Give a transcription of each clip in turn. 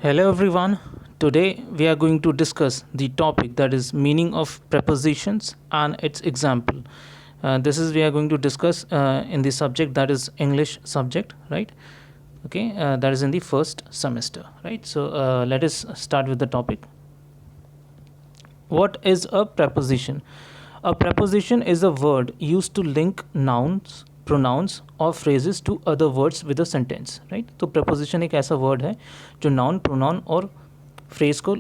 Hello everyone. Today we are going to discuss the topic that is meaning of prepositions and its example. This is we are going to discuss in the subject that is English subject, right? Okay, that is in the first semester, right? So let us start with the topic. What is a preposition? A preposition is a word used to link nouns, pronouns और phrases to other words with a sentence, right? तो preposition एक ऐसा word है जो noun, pronoun और phrase को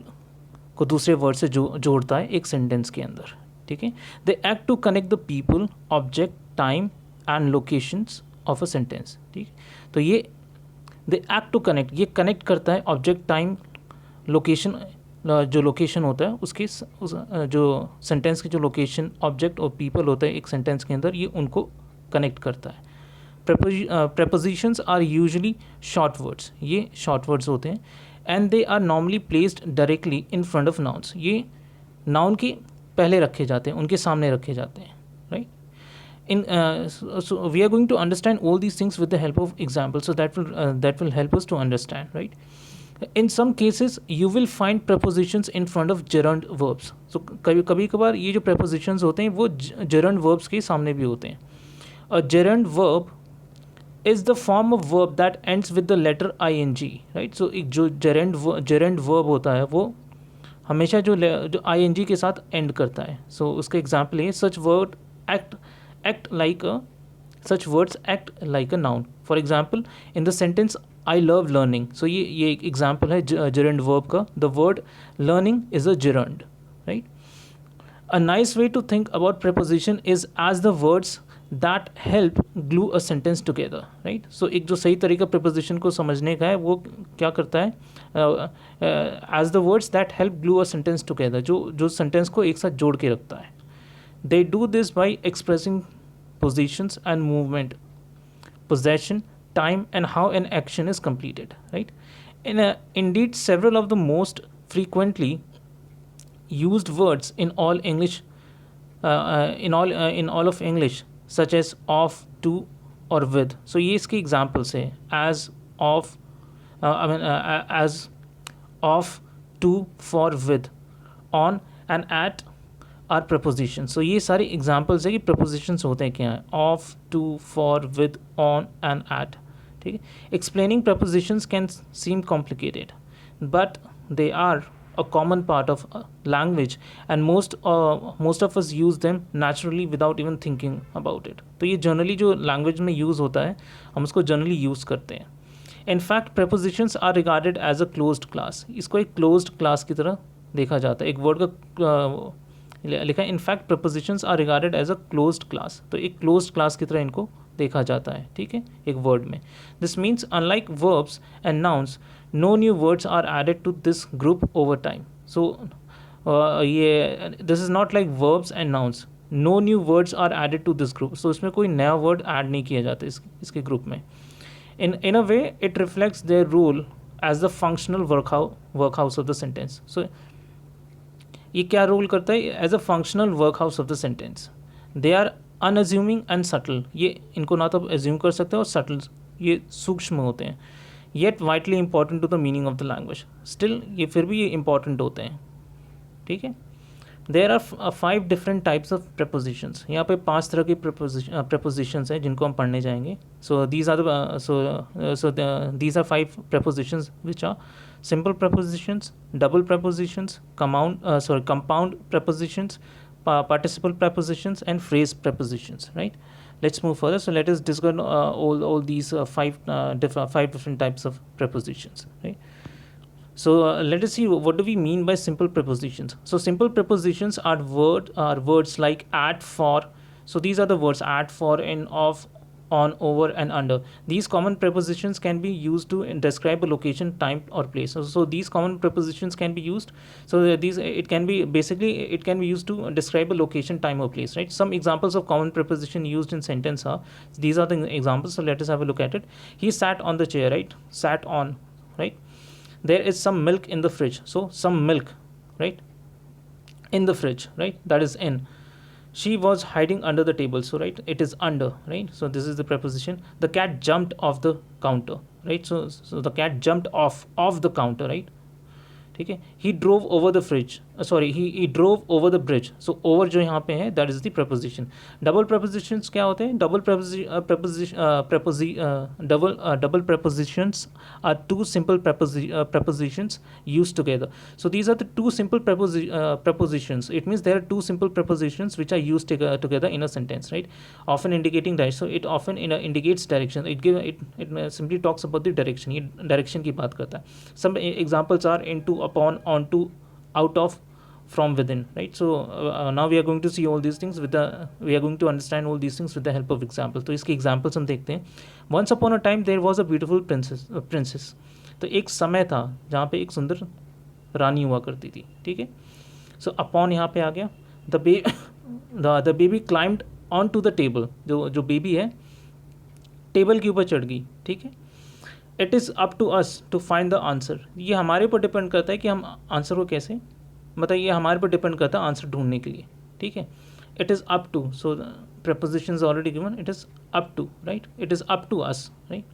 दूसरे word से जोड़ता है एक sentence के अंदर, ठीक है? They act to connect the people, object, time and locations of a sentence, ठीक? तो ये they act to connect, ये connect करता है object, time, location, जो लोकेशन होता है उसके जो सेंटेंस की जो लोकेशन ऑब्जेक्ट और पीपल होता है एक सेंटेंस के अंदर, ये उनको कनेक्ट करता है. prepositions are usually short words, ये शॉर्ट वर्ड्स होते हैं and they are normally placed directly in front of nouns. ये नाउन के पहले रखे जाते हैं, उनके सामने रखे जाते हैं, right? So we are going to understand all these things with the help of examples, so that will help us to understand, right? In some cases you will find prepositions in front of gerund verbs. So कभी कभार ये जो prepositions होते हैं वो gerund verbs के सामने भी होते हैं. A gerund verb is the form of verb that ends with the letter ing, right? So एक जो gerund verb होता है वो हमेशा जो ing के साथ end करता है. So उसका example है such words act like a noun. For example, in the sentence I love learning. So ये एक example है gerund verb का. The word learning is a gerund, right? A nice way to think about preposition is as the words that help glue a sentence together, right? So एक जो सही तरीका preposition को समझने का है वो क्या करता है? As the words that help glue a sentence together, जो sentence को एक साथ जोड़ के रखता है. They do this by expressing positions and movement, possession, time and how an action is completed, right? Indeed, several of the most frequently used words in all English, in all of English, such as of, to or with. So ये इसके examples है as, of, as, of, to, for, with, on and at are preposition. So ये सारे examples है कि propositions होते हैं क्या हैं. Of, to, for, with, on and at, ठीक है. Explaining prepositions can seem complicated but they are a common part of language and most of us use them naturally without even thinking about it. तो ये generally जो language में use होता है हम उसको जनरली यूज़ करते हैं. In fact prepositions are regarded as a closed class. इसको एक क्लोज्ड क्लास की तरह देखा जाता है. एक वर्ड का लिखा है in fact prepositions are regarded as a closed class. तो एक क्लोज्ड क्लास की तरह इनको देखा जाता है, ठीक है, एक वर्ड में. This means unlike verbs and nouns no new words are added to this group over time. So ये this is not like verbs and nouns, no new words are added to this group. So इसमें कोई नया word add नहीं किया जाता इसके group में. in a way it reflects their role as the functional workhouse of the sentence. So ये क्या रोल करता है? As a functional workhorse of the sentence. They are unassuming and subtle. ये इनको ना तो एज्यूम कर सकते हैं और सटल, ये सूक्ष्म होते हैं. Yet vitally important to the meaning of the language. Still ये फिर भी ये इंपॉर्टेंट होते हैं, ठीक है. There are 5 different types of prepositions. यहाँ पे 5 तरह के प्रपोजिशंस हैं जिनको हम पढ़ने जाएंगे. So these are these are 5 prepositions which are simple prepositions, double prepositions, compound prepositions, participle prepositions and phrase prepositions, right? Let's move further. So let us discuss all these 5 different types of prepositions, right? So let us see what do we mean by simple prepositions. So simple prepositions are words like at, for. So these are the words at, for, in, of, on, over and under. These common prepositions can be used to describe a location, time or place. So these common prepositions can be used, so it can be used to describe a location, time or place, right? Some examples of common preposition used in sentence are, these are the examples. So let us have a look at it. He sat on the chair, right? Sat on, right? There is some milk in the fridge. So some milk, right, in the fridge, right? That is in. She was hiding under the table. So right, it is under, right? So this is the preposition. The cat jumped off the counter, right? So the cat jumped off the counter, right? ठीक है. He drove over the fridge, sorry, he drove over the bridge. So over जो यहाँ पे है, that is the preposition. Double prepositions क्या होते हैं? Double prepositions are two simple prepositions used together. So these are the two simple prepositions. It means there are two simple prepositions which are used together in a sentence, right? Often indicating direction. So it often indicates direction. It simply talks about the direction. ये direction की बात करता है. Some examples are into, upon, onto, out of, from, within, right? So now we are going to see all these things we are going to understand all these things with the help of example. तो इसके examples हम देखते हैं. Once upon a time there was a beautiful princess. तो एक समय था जहाँ पे एक सुंदर रानी हुआ करती थी, ठीक है. So upon यहाँ पे आ गया. The baby climbed onto the table. जो बेबी है टेबल के ऊपर चढ़ गई, ठीक है. It is up to us to find the answer. ये हमारे ऊपर डिपेंड करता है कि हम आंसर को कैसे, मतलब ये हमारे ऊपर डिपेंड करता है आंसर ढूंढने के लिए, ठीक है. It is up to, so preposition is already given. It is up to, right? It is up to us, right?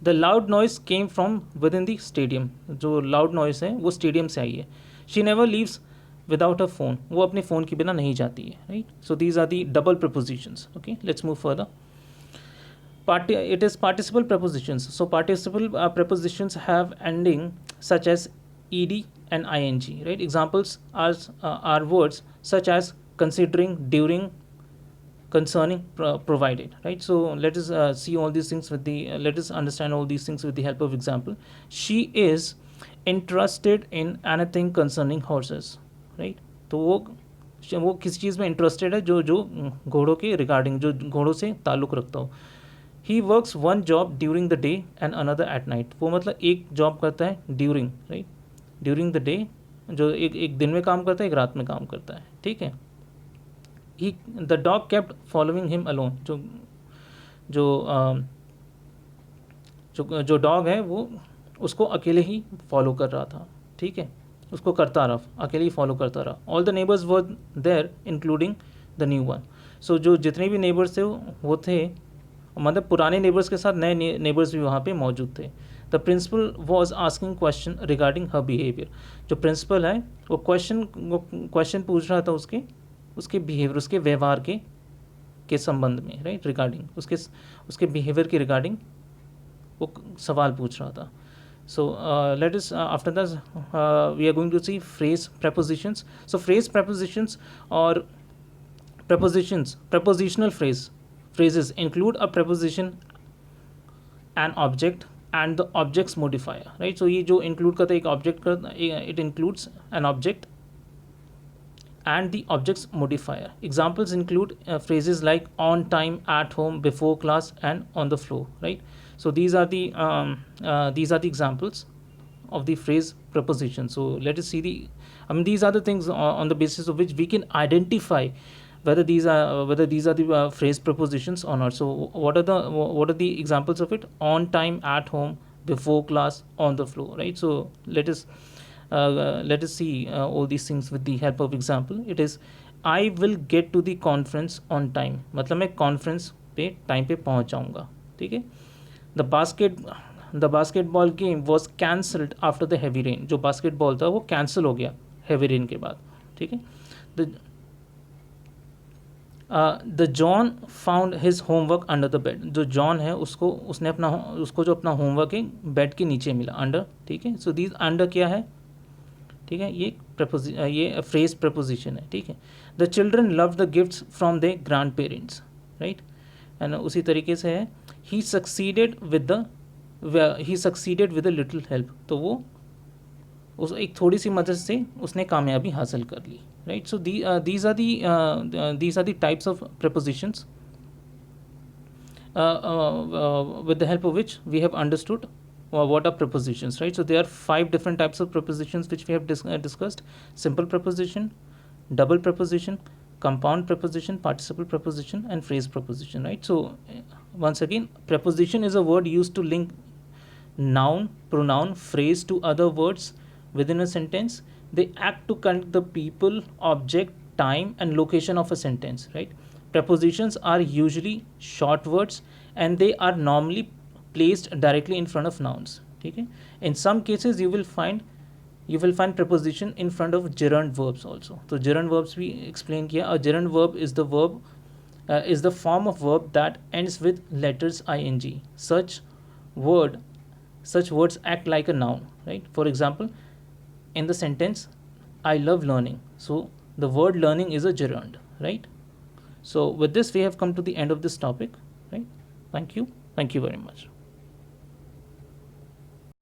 The loud noise came from within the stadium. जो loud noise है वो stadium से आई है. She never leaves without her phone. वो अपने phone के बिना नहीं जाती है, right? So these are the double prepositions. Okay, let's move further. It is participle prepositions. So participle prepositions have ending such as ed and ing, right? Examples are words such as considering, during, concerning, provided, right? So let us see all these things with the let us understand all these things with the help of example. She is interested in anything concerning horses, right? तो वो किस चीज़ में interested है जो घोड़ों के regarding, जो घोड़ों से ताल्लुक़ रखता हो. He works one job during the day and another at night. वो मतलब एक जॉब करता है during, right? During the day, जो एक दिन में काम करता है, एक रात में काम करता है, ठीक है. He the dog kept following him alone. जो डॉग है वो उसको अकेले ही फॉलो कर रहा था, ठीक है. उसको करता रहा, अकेले ही फॉलो करता रहा. All the neighbours were there including the new one. So जो जितने भी नेबर्स थे वो थे, मतलब पुराने नेबर्स के साथ नए नेबर्स भी वहाँ पे मौजूद थे. The principal was asking question regarding her behaviour. जो प्रिंसिपल है वो क्वेश्चन पूछ रहा था उसके बिहेवियर, उसके व्यवहार के संबंध में, राइट? रिगार्डिंग उसके बिहेवियर के रिगार्डिंग वो सवाल पूछ रहा था. So let us after that we are going to see phrase prepositions. So phrase prepositions or prepositional phrases include a preposition, an object and the object's modifier, right? So ये जो include करता है एक object का, it includes an object and the object's modifier. Examples include phrases like on time, at home, before class and on the floor, right? So these are the examples of the phrase preposition. So let us see these are the things on the basis of which we can identify whether these are the phrase prepositions or not. So what are the examples of it? On time, at home, before class, on the floor, right? So let us see all these things with the help of example. It is I will get to the conference on time. मतलब मैं conference पे time पे पहुँच जाऊँगा, ठीक है. The basketball game was cancelled after the heavy rain. जो basketball था वो cancel हो गया heavy rain के बाद, ठीक है. The John found his homework under the bed. जो John है उसको जो अपना homework है bed के नीचे मिला, under, ठीक है. So these under क्या है, ठीक है, ये phrase preposition है, ठीक है. The children loved the gifts from their grandparents, right? And उसी तरीके से है he succeeded with a little help. तो वो उस एक थोड़ी सी मदद से उसने कामयाबी हासिल कर ली, right? So these are the types of prepositions with the help of which we have understood what are prepositions, right? So there are 5 different types of prepositions which we have discussed: simple preposition, double preposition, compound preposition, participle preposition and phrase preposition, right? So once again, preposition is a word used to link noun, pronoun, phrase to other words within a sentence. They act to connect the people, object, time and location of a sentence, right? Prepositions are usually short words and they are normally placed directly in front of nouns. ठीक है. In some cases you will find preposition in front of gerund verbs also. So gerund verbs we explain किया. A gerund verb is the verb is the form of verb that ends with letters ing. Word such words act like a noun, right? For example, in the sentence I love learning, so the word learning is a gerund, right? So with this we have come to the end of this topic, right? Thank you very much.